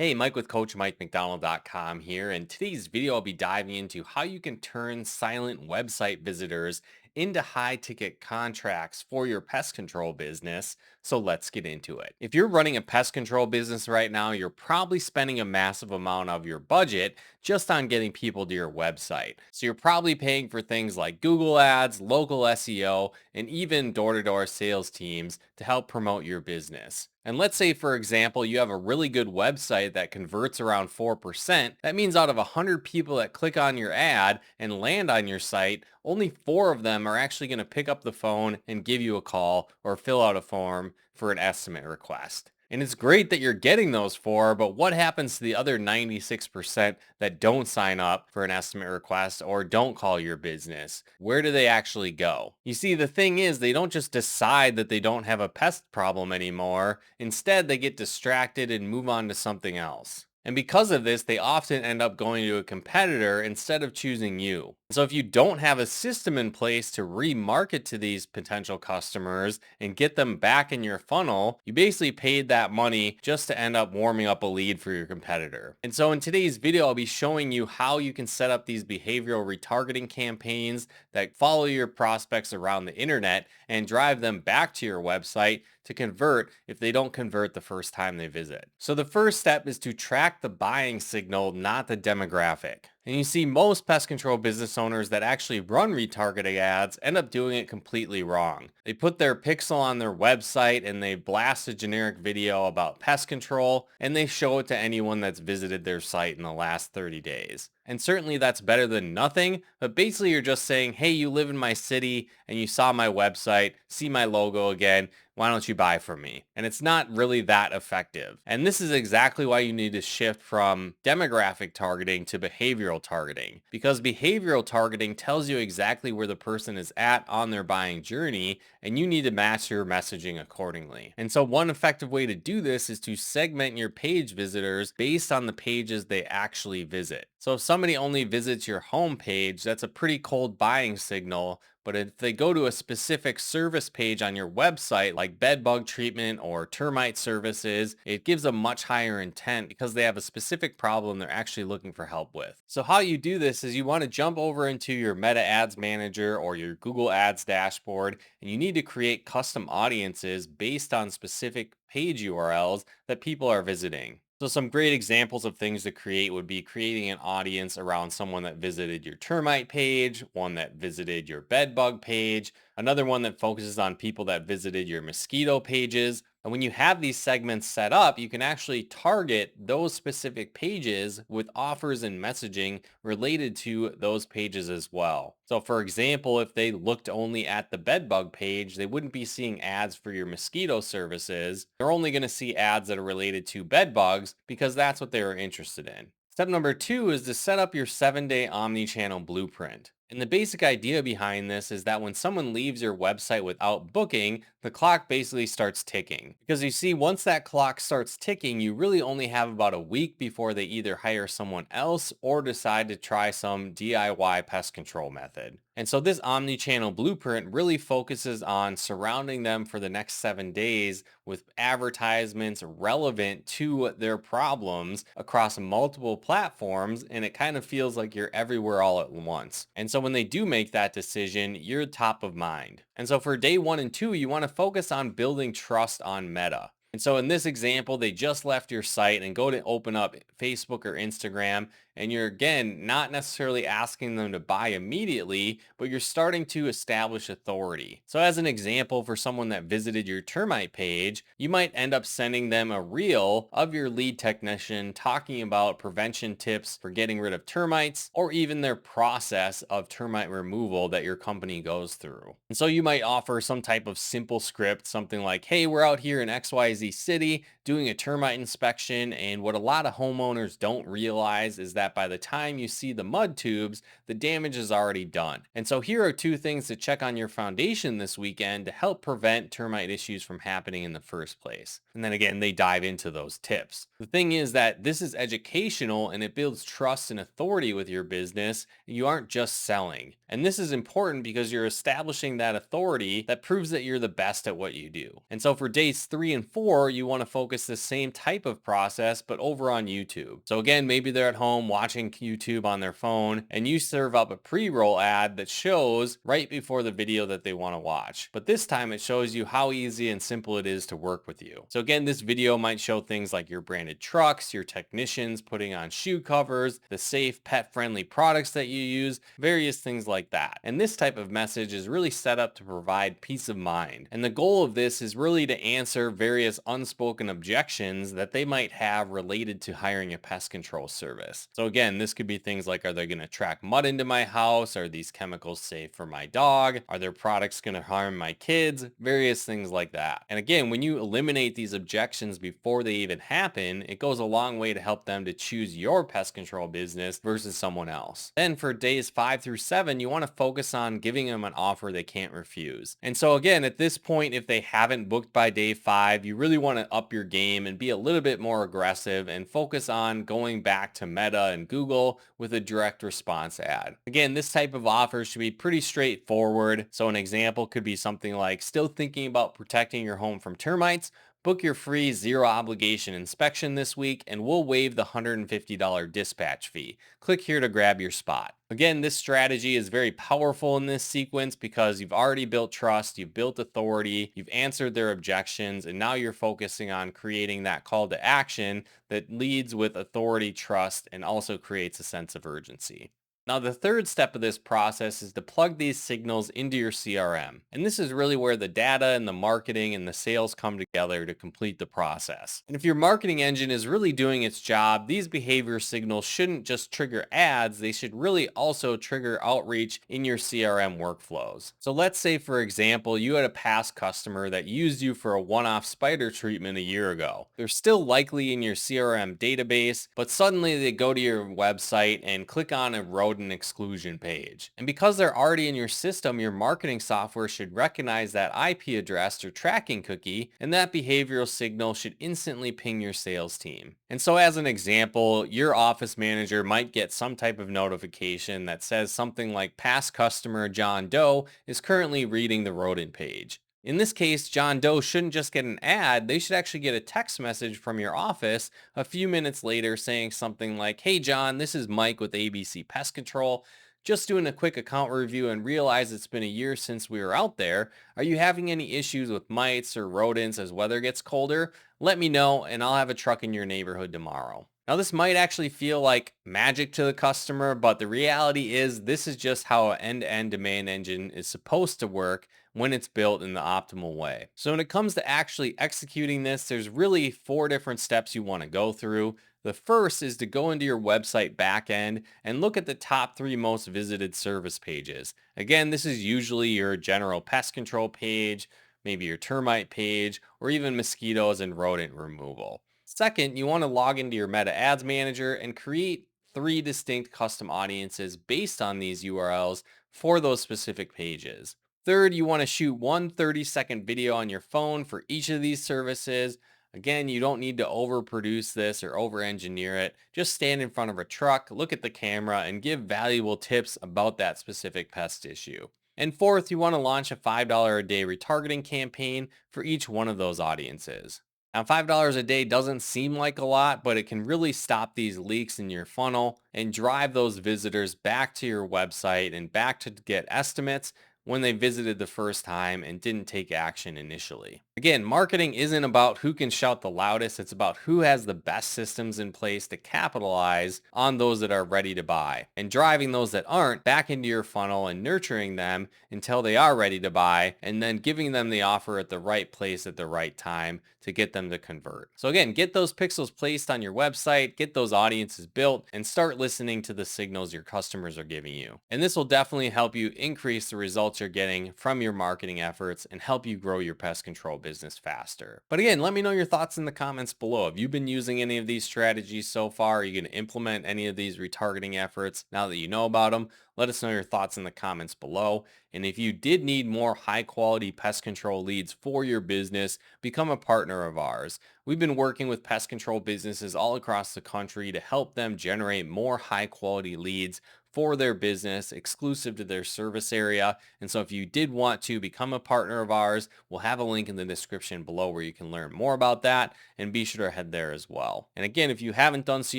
Hey, Mike with CoachMikeMcDonald.com here. In today's video, I'll be diving into how you can turn silent website visitors into high ticket contracts for your pest control business. So let's get into it. If you're running a pest control business right now, you're probably spending a massive amount of your budget just on getting people to your website. So you're probably paying for things like Google ads, local SEO, and even door to door sales teams to help promote your business. And let's say, for example, you have a really good website that converts around 4%. That means out of 100 people that click on your ad and land on your site, only 4 of them are actually going to pick up the phone and give you a call or fill out a form for an estimate request. And it's great that you're getting those 4, but what happens to the other 96% that don't sign up for an estimate request or don't call your business? Where do they actually go? You see, the thing is, they don't just decide that they don't have a pest problem anymore. Instead, they get distracted and move on to something else. And because of this, they often end up going to a competitor instead of choosing you. So if you don't have a system in place to remarket to these potential customers and get them back in your funnel, you basically paid that money just to end up warming up a lead for your competitor. And so in today's video, I'll be showing you how you can set up these behavioral retargeting campaigns that follow your prospects around the internet and drive them back to your website to convert if they don't convert the first time they visit. So the first step is to track the buying signal, not the demographic. And you see, most pest control business owners that actually run retargeting ads end up doing it completely wrong. They put their pixel on their website and they blast a generic video about pest control and they show it to anyone that's visited their site in the last 30 days. And certainly that's better than nothing, but basically you're just saying, hey, you live in my city and you saw my website, see my logo again, why don't you buy from me? And it's not really that effective. And this is exactly why you need to shift from demographic targeting to behavioral targeting, because behavioral targeting tells you exactly where the person is at on their buying journey, and you need to match your messaging accordingly. And so one effective way to do this is to segment your page visitors based on the pages they actually visit. So if somebody only visits your home page, that's a pretty cold buying signal. But if they go to a specific service page on your website, like bed bug treatment or termite services, it gives a much higher intent because they have a specific problem they're actually looking for help with. So how you do this is you want to jump over into your Meta Ads Manager or your Google Ads dashboard, and you need to create custom audiences based on specific page URLs that people are visiting. So some great examples of things to create would be creating an audience around someone that visited your termite page, one that visited your bed bug page, another one that focuses on people that visited your mosquito pages. And when you have these segments set up, you can actually target those specific pages with offers and messaging related to those pages as well. So for example, if they looked only at the bedbug page, they wouldn't be seeing ads for your mosquito services. They're only going to see ads that are related to bed bugs because that's what they were interested in. Step number 2 is to set up your 7-day omni-channel blueprint. And the basic idea behind this is that when someone leaves your website without booking, the clock basically starts ticking. Because you see, once that clock starts ticking, you really only have about a week before they either hire someone else or decide to try some DIY pest control method. And so this omni-channel blueprint really focuses on surrounding them for the next 7 days with advertisements relevant to their problems across multiple platforms. And it kind of feels like you're everywhere all at once. And so when they do make that decision, you're top of mind. And so for day 1 and 2, you want to focus on building trust on Meta. And so in this example, they just left your site and go to open up Facebook or Instagram. And you're, again, not necessarily asking them to buy immediately, but you're starting to establish authority. So as an example, for someone that visited your termite page, you might end up sending them a reel of your lead technician talking about prevention tips for getting rid of termites, or even their process of termite removal that your company goes through. And so you might offer some type of simple script, something like, hey, we're out here in XYZ city doing a termite inspection, and what a lot of homeowners don't realize is that by the time you see the mud tubes, the damage is already done. And so here are 2 things to check on your foundation this weekend to help prevent termite issues from happening in the first place. And then again, they dive into those tips. The thing is that this is educational and it builds trust and authority with your business. You aren't just selling. And this is important because you're establishing that authority that proves that you're the best at what you do. And so for days 3 and or you want to focus the same type of process but over on YouTube. So again, maybe they're at home watching YouTube on their phone and you serve up a pre-roll ad that shows right before the video that they want to watch. But this time it shows you how easy and simple it is to work with you. So again, this video might show things like your branded trucks, your technicians putting on shoe covers, the safe pet-friendly products that you use, various things like that. And this type of message is really set up to provide peace of mind. And the goal of this is really to answer various unspoken objections that they might have related to hiring a pest control service. So again, this could be things like, are they going to track mud into my house? Are these chemicals safe for my dog? Are their products going to harm my kids? Various things like that. And again, when you eliminate these objections before they even happen, it goes a long way to help them to choose your pest control business versus someone else. Then for days 5 through 7, you want to focus on giving them an offer they can't refuse. And so again, at this point, if they haven't booked by day 5, you really want to up your game and be a little bit more aggressive and focus on going back to Meta and Google with a direct response ad. Again, this type of offer should be pretty straightforward. So an example could be something like, still thinking about protecting your home from termites? Book your free zero obligation inspection this week and we'll waive the $150 dispatch fee. Click here to grab your spot. Again, this strategy is very powerful in this sequence because you've already built trust, you've built authority, you've answered their objections, and now you're focusing on creating that call to action that leads with authority, trust, and also creates a sense of urgency. Now, the third step of this process is to plug these signals into your CRM. And this is really where the data and the marketing and the sales come together to complete the process. And if your marketing engine is really doing its job, these behavior signals shouldn't just trigger ads, they should really also trigger outreach in your CRM workflows. So let's say, for example, you had a past customer that used you for a one-off spider treatment a year ago. They're still likely in your CRM database, but suddenly they go to your website and click on a rodent exclusion page. And because they're already in your system, your marketing software should recognize that IP address or tracking cookie, and that behavioral signal should instantly ping your sales team. And so as an example, your office manager might get some type of notification that says something like, past customer John Doe is currently reading the rodent page. In this case, John Doe shouldn't just get an ad, they should actually get a text message from your office a few minutes later saying something like, hey John, this is Mike with ABC Pest Control. Just doing a quick account review and realize it's been a year since we were out there. Are you having any issues with mites or rodents as weather gets colder? Let me know and I'll have a truck in your neighborhood tomorrow. Now, this might actually feel like magic to the customer, but the reality is this is just how an end-to-end demand engine is supposed to work when it's built in the optimal way. So when it comes to actually executing this, there's really 4 different steps you want to go through. The first is to go into your website backend and look at the top 3 most visited service pages. Again, this is usually your general pest control page, maybe your termite page, or even mosquitoes and rodent removal. Second, you want to log into your Meta Ads Manager and create 3 distinct custom audiences based on these URLs for those specific pages. Third, you want to shoot one 30-second video on your phone for each of these services. Again, you don't need to overproduce this or over-engineer it. Just stand in front of a truck, look at the camera, and give valuable tips about that specific pest issue. And fourth, you want to launch a $5 a day retargeting campaign for each one of those audiences. Now, $5 a day doesn't seem like a lot, but it can really stop these leaks in your funnel and drive those visitors back to your website and back to get estimates when they visited the first time and didn't take action initially. Again, marketing isn't about who can shout the loudest, it's about who has the best systems in place to capitalize on those that are ready to buy and driving those that aren't back into your funnel and nurturing them until they are ready to buy and then giving them the offer at the right place at the right time to get them to convert. So again, get those pixels placed on your website, get those audiences built, and start listening to the signals your customers are giving you. And this will definitely help you increase the results you're getting from your marketing efforts and help you grow your pest control business faster. But again, let me know your thoughts in the comments below. Have you been using any of these strategies so far? Are you going to implement any of these retargeting efforts now that you know about them? Let us know your thoughts in the comments below. And if you did need more high quality pest control leads for your business, become a partner of ours. We've been working with pest control businesses all across the country to help them generate more high quality leads for their business, exclusive to their service area. And so if you did want to become a partner of ours, we'll have a link in the description below where you can learn more about that, and be sure to head there as well. And again, if you haven't done so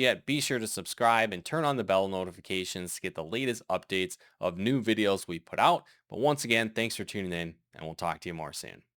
yet, be sure to subscribe and turn on the bell notifications to get the latest updates of new videos we put out. But once again, thanks for tuning in, and we'll talk to you more soon.